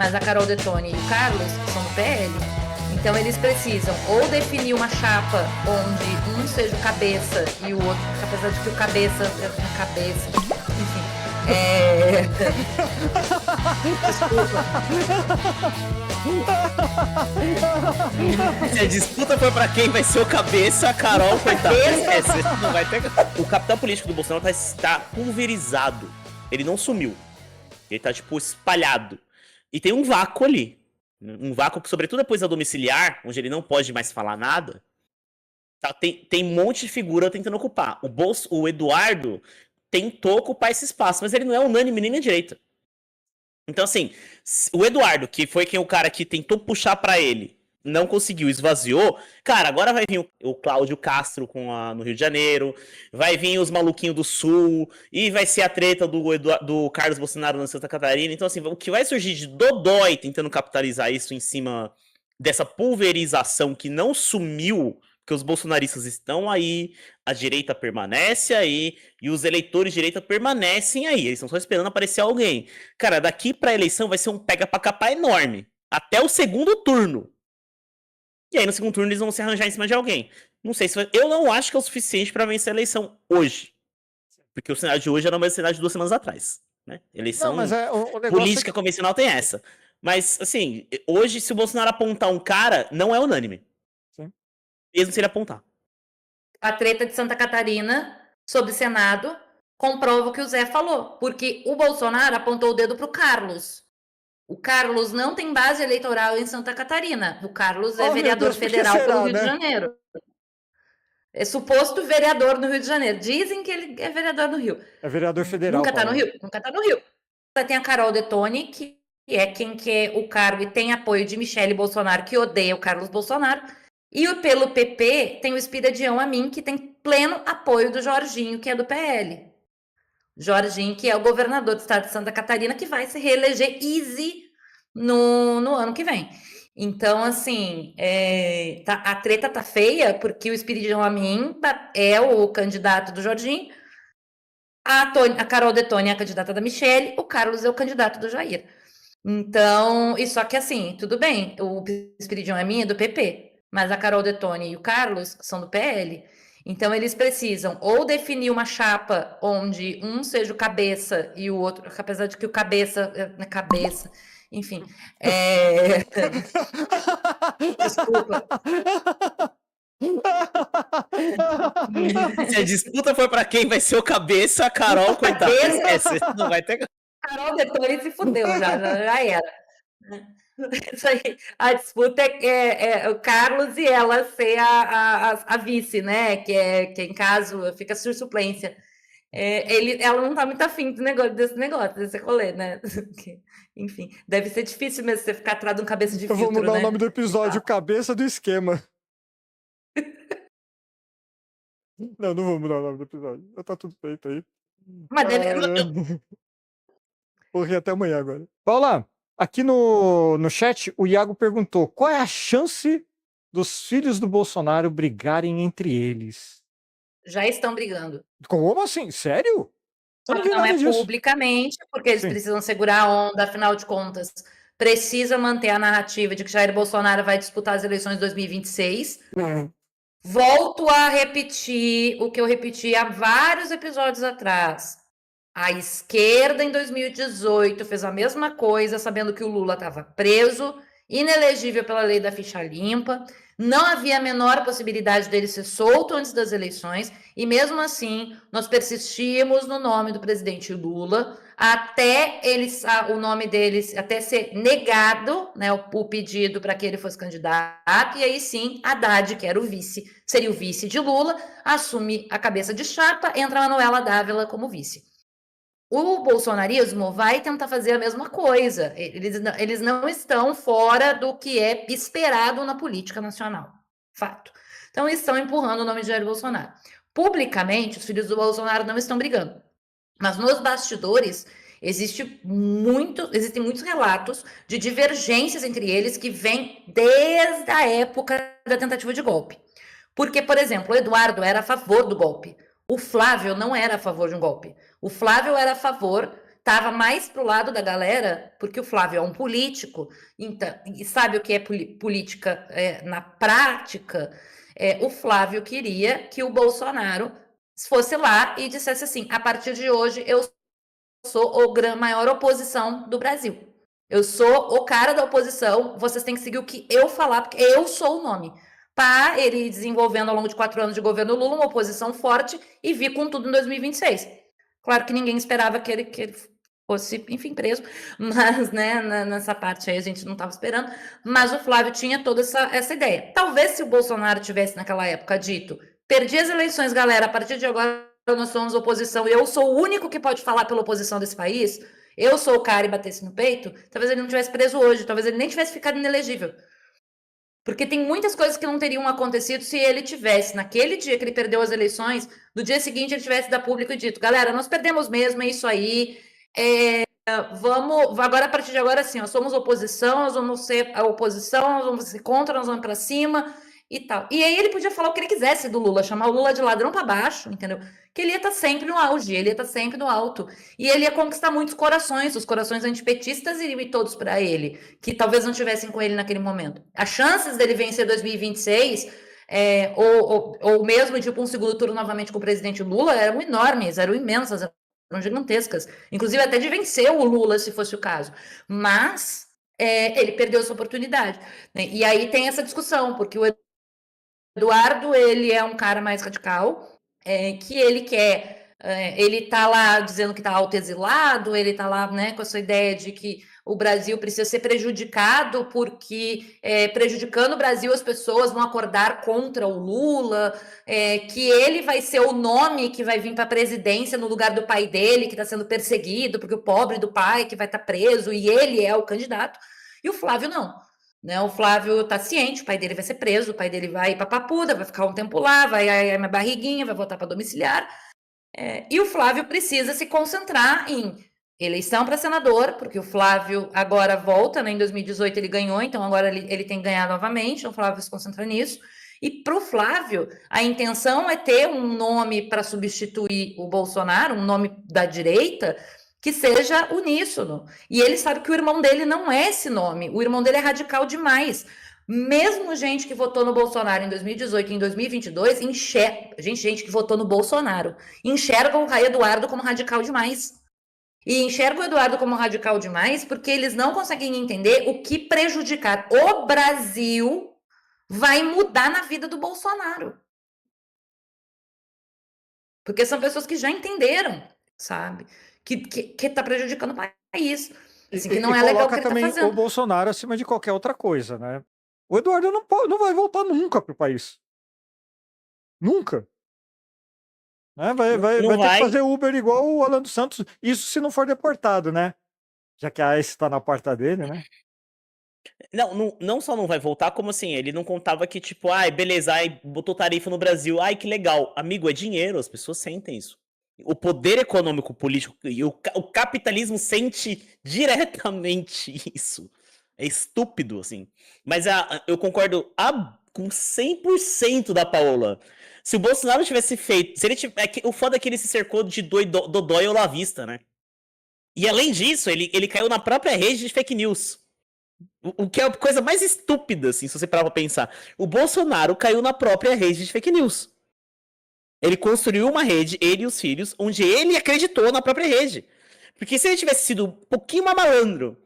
mas a Carol Detoni e o Carlos são do PL. Então eles precisam ou definir uma chapa onde um seja o cabeça e o outro, apesar de que o cabeça, enfim. Desculpa. Se a disputa for pra quem vai ser o cabeça, a Carol, coitada, esquece. Não vai ter... O capital político do Bolsonaro está pulverizado. Ele não sumiu. Ele tá, tipo, espalhado. E tem um vácuo ali. Um vácuo que, sobretudo depois da domiciliar, onde ele não pode mais falar nada, tá, tem um monte de figura tentando ocupar. O Eduardo tentou ocupar esse espaço, mas ele não é unânime nem na direita. Então, assim, o Eduardo, que foi o cara que tentou puxar pra ele, não conseguiu, esvaziou. Cara, agora vai vir o Cláudio Castro no Rio de Janeiro, vai vir os maluquinhos do Sul, e vai ser a treta do Carlos Bolsonaro na Santa Catarina. Então, assim, o que vai surgir de Dodói tentando capitalizar isso em cima dessa pulverização que não sumiu, porque os bolsonaristas estão aí, a direita permanece aí, e os eleitores de direita permanecem aí. Eles estão só esperando aparecer alguém. Cara, daqui pra eleição vai ser um pega pra capar enorme. Até o segundo turno. E aí no segundo turno eles vão se arranjar em cima de alguém. Não sei se vai... Eu não acho que é o suficiente pra vencer a eleição hoje. Porque o cenário de hoje era o mesmo cenário de 2 semanas atrás. Né? Eleição Não, mas o negócio política convencional tem essa. Mas, assim, hoje se o Bolsonaro apontar um cara, não é unânime. Sim. Mesmo se ele apontar. A treta de Santa Catarina sobre Senado comprova o que o Zé falou. Porque o Bolsonaro apontou o dedo pro Carlos. O Carlos não tem base eleitoral em Santa Catarina. O Carlos é vereador federal pelo Rio de Janeiro. É suposto vereador no Rio de Janeiro. Dizem que ele é vereador no Rio. É vereador federal. Nunca tá no Rio. Nunca tá no Rio. Tem a Carol Detoni, que é quem quer o cargo e tem apoio de Michele Bolsonaro, que odeia o Carlos Bolsonaro. E pelo PP tem o Espírito Amin, que tem pleno apoio do Jorginho, que é do PL. Jorginho, que é o governador do estado de Santa Catarina, que vai se reeleger easy no ano que vem. Então, assim, a treta tá feia, porque o Espírito Amin é o candidato do Jorginho, a Carol Detoni é a candidata da Michele, o Carlos é o candidato do Jair. Então, e só que assim, tudo bem, o Espírito Amin é do PP, mas a Carol Detoni e o Carlos são do PL. Então, eles precisam ou definir uma chapa onde um seja o cabeça e o outro, apesar de que o cabeça, enfim. Desculpa. Se a disputa for pra quem vai ser o cabeça, a Carol, coitada, esquece. Não vai ter... Carol Detoni se fudeu, já era. Isso aí, a disputa é o Carlos e ela ser a vice, né? Que em caso fica sur suplência. Ela não tá muito afim desse negócio, desse rolê, né? Enfim, deve ser difícil mesmo você ficar atrás de um cabeça de filtro, né? Eu vou mudar o nome do episódio, Cabeça do Esquema. Não vou mudar o nome do episódio. Já tá tudo feito aí. Mas Porra, até amanhã agora. Paula, aqui no chat, o Iago perguntou: qual é a chance dos filhos do Bolsonaro brigarem entre eles? Já estão brigando. Como assim? Sério? Não é publicamente, porque eles precisam segurar a onda, afinal de contas, precisa manter a narrativa de que Jair Bolsonaro vai disputar as eleições de 2026. Volto a repetir o que eu repeti há vários episódios atrás. A esquerda, em 2018, fez a mesma coisa, sabendo que o Lula estava preso, inelegível pela lei da ficha limpa, não havia a menor possibilidade dele ser solto antes das eleições, e mesmo assim, nós persistimos no nome do presidente Lula, até o nome dele, até ser negado, né, o pedido para que ele fosse candidato, e aí sim, Haddad, que era seria o vice de Lula, assume a cabeça de chapa, entra a Manuela Dávila como vice. O bolsonarismo vai tentar fazer a mesma coisa. Eles não estão fora do que é esperado na política nacional. Fato. Então, eles estão empurrando o nome de Jair Bolsonaro. Publicamente, os filhos do Bolsonaro não estão brigando. Mas nos bastidores, existem muitos relatos de divergências entre eles que vêm desde a época da tentativa de golpe. Porque, por exemplo, o Eduardo era a favor do golpe. O Flávio não era a favor de um golpe. O Flávio era a favor estava mais pro lado da galera, porque o Flávio é um político, então, e sabe o que é política na prática? O Flávio queria que o Bolsonaro fosse lá e dissesse assim: a partir de hoje eu sou a maior oposição do Brasil. Eu sou o cara da oposição, vocês têm que seguir o que eu falar, porque eu sou o nome. Para ele desenvolvendo ao longo de 4 anos de governo Lula uma oposição forte e vir com tudo em 2026. Claro que ninguém esperava que ele fosse, enfim, preso, mas, né, nessa parte aí a gente não estava esperando, mas o Flávio tinha toda essa ideia. Talvez se o Bolsonaro tivesse naquela época dito: perdi as eleições, galera, a partir de agora nós somos oposição e eu sou o único que pode falar pela oposição desse país, eu sou o cara, e batesse no peito, talvez ele não tivesse preso hoje, talvez ele nem tivesse ficado inelegível. Porque tem muitas coisas que não teriam acontecido se ele tivesse, naquele dia que ele perdeu as eleições, no dia seguinte ele tivesse dado público e dito: galera, nós perdemos mesmo, é isso aí, vamos, agora a partir de agora assim, somos oposição, nós vamos ser a oposição, nós vamos ser contra, nós vamos para cima e tal. E aí ele podia falar o que ele quisesse do Lula, chamar o Lula de ladrão para baixo, entendeu? Que ele ia estar sempre no auge, ele ia estar sempre no alto. E ele ia conquistar muitos corações, os corações antipetistas iriam todos para ele, que talvez não estivessem com ele naquele momento. As chances dele vencer 2026, ou mesmo tipo um segundo turno novamente com o presidente Lula, eram enormes, eram imensas, eram gigantescas. Inclusive até de vencer o Lula, se fosse o caso. Mas ele perdeu essa oportunidade. Né? E aí tem essa discussão, porque o Eduardo, ele é um cara mais radical, que ele quer, ele tá lá dizendo que tá autoexilado, ele tá lá, né, com essa ideia de que o Brasil precisa ser prejudicado porque prejudicando o Brasil as pessoas vão acordar contra o Lula, que ele vai ser o nome que vai vir para a presidência no lugar do pai dele, que está sendo perseguido, porque o pobre do pai que vai estar preso e ele é o candidato, e o Flávio não. Né, o Flávio tá ciente, o pai dele vai ser preso, o pai dele vai ir pra Papuda, vai ficar um tempo lá, vai minha barriguinha, vai voltar para domiciliar. E o Flávio precisa se concentrar em eleição para senador, porque o Flávio agora volta, né, em 2018 ele ganhou, então agora ele tem que ganhar novamente, então o Flávio se concentra nisso. E para o Flávio, a intenção é ter um nome para substituir o Bolsonaro, um nome da direita, que seja uníssono. E ele sabe que o irmão dele não é esse nome. O irmão dele é radical demais. Mesmo gente que votou no Bolsonaro em 2018 e em 2022, gente que votou no Bolsonaro, enxerga o Eduardo como radical demais. E enxerga o Eduardo como radical demais porque eles não conseguem entender o que prejudicar o Brasil vai mudar na vida do Bolsonaro. Porque são pessoas que já entenderam, sabe? Que tá prejudicando o país. Assim, que não é legal o que ele tá fazendo. Também o Bolsonaro acima de qualquer outra coisa, né? O Eduardo não vai voltar nunca pro país. Nunca. Né? Vai ter que fazer Uber igual o Alan dos Santos. Isso se não for deportado, né? Já que a ICE tá na porta dele, né? Não só não vai voltar, como assim, ele não contava que, tipo, beleza, botou tarifa no Brasil, que legal. Amigo, é dinheiro, as pessoas sentem isso. O poder econômico, político e o capitalismo sente diretamente isso. É estúpido, assim. Mas eu concordo com 100% da Paola. Se o Bolsonaro tivesse feito... o foda é que ele se cercou de Dodói Olavista, né? E além disso, ele caiu na própria rede de fake news. O que é a coisa mais estúpida, assim, se você parar pra pensar. O Bolsonaro caiu na própria rede de fake news. Ele construiu uma rede, ele e os filhos, onde ele acreditou na própria rede. Porque se ele tivesse sido um pouquinho mais malandro,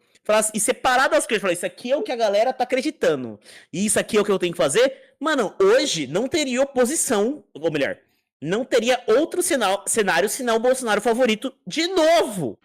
e separado as coisas, falar, isso aqui é o que a galera tá acreditando, e isso aqui é o que eu tenho que fazer, mano, hoje não teria oposição, ou melhor, não teria outro cenário senão o Bolsonaro favorito de novo.